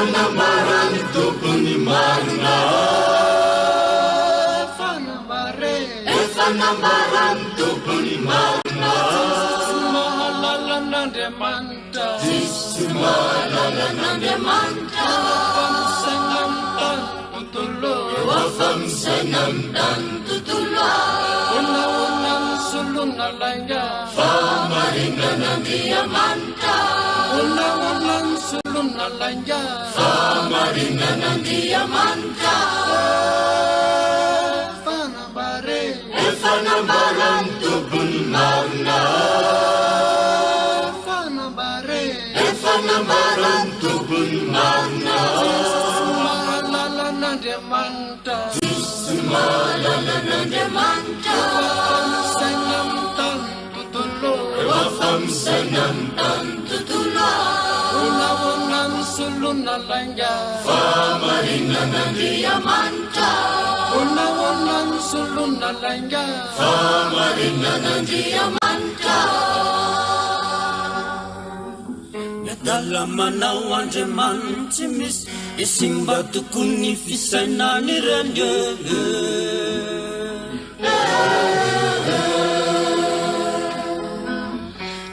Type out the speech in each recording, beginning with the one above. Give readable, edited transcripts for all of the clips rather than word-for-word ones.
fanambarany tompony marina fanambarany tompony marina mahalalan'Andriamanitra Jesu mahalalan'Andriamanitra famisaina amin'ny tany tontolo Wafamisaina amin'ny tany tontolo solona lainga Famarinan'Andriamanitra solona lainga Famarinan'Andriamanitra fanambarany tompony marina fanambarany tompony marina mahalalan'Andriamanitra Jesu mahalalan'Andriamanitra famisaina amin'ny tany tontolo Wafamisaina amin'ny tany tontolo solona lainga Famarinan'Andriamanitra solona lainga Famarinan'Andriamanitra Dala manao Andriamanitra misy isimba tokony ny fisainany reny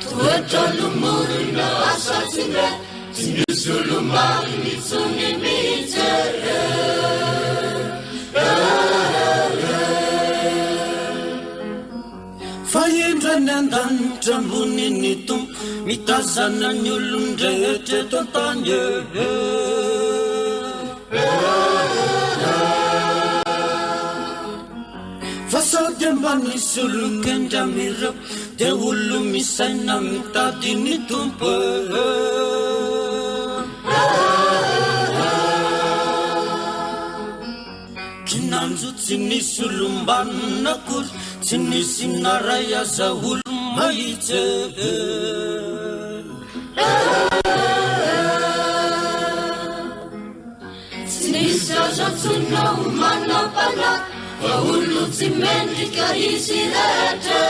Toetra lomorona asatsindre Tsy misy olo mariny tsony mijery fa endrany an-danitra ambony ny tompo mitazana ny olon-drehetra eto an-tany fa sady mba nisy olon-kendra mireo dia olo misaina mitady ny tompo kinanjo tsy nisy olom-banona akory tsy nisy naray aza olo mahitsy Tsy nisy aza tsona ho manam-panahy fa olo tsy mendrika izy rehetra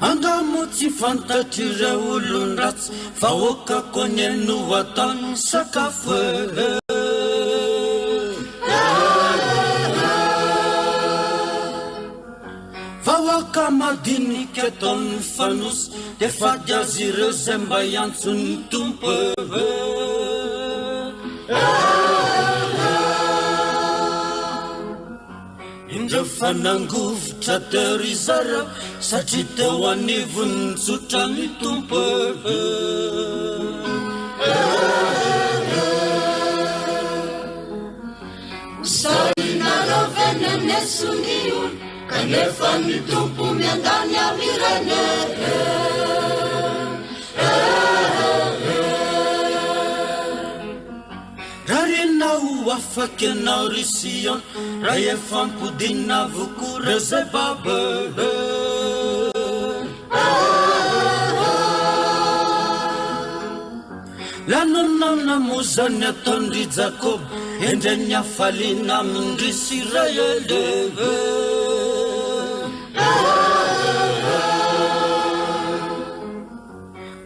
andamo tsy fantatry ireo olon-dratsy fa okako ny eno ataony sakafo fa oka madinika ataony fanosy dia fady azy ireo zay mba iantsony tompo indreo fanangovotra teo ry zareo satria teo anivony tsotra ny tompo Sainareo venenesony olo kanefa ny tompo miandany amirene rarinao afaky anao ry Sion raha efa mpodina avoko reo zay baba lanonao namozany ataondry Jakob endray ny afaliana amindry Israely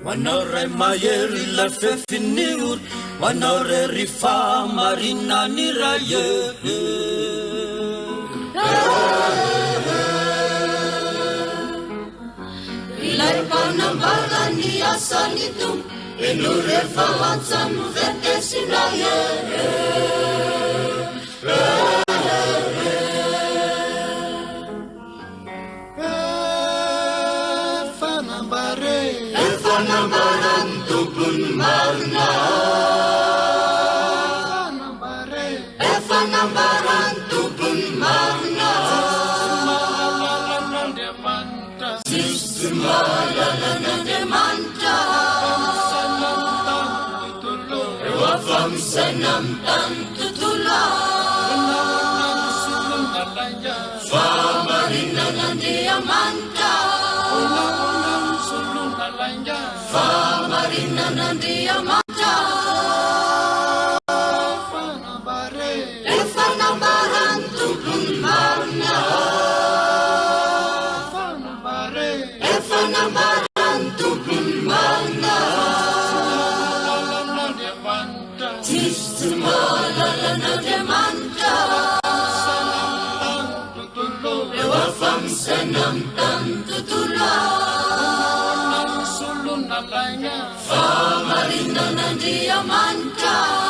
hoanao ray mahery lafefiny oro hoanao rery famarinany ray ilay mpanambarany asany tompo eno rehefa antsano vetesinaye fanambarany tompony marina fanambarany tompony marina Jesu mahalalan'Andriamanitra Wafamisaina amin'ny tany tontolo Famarinan'Andriamanitra Famarinan'Andriamanitra fanambarany tompony marina fanambarany senam tentu tulang sulun apanya Samarinda na diamanta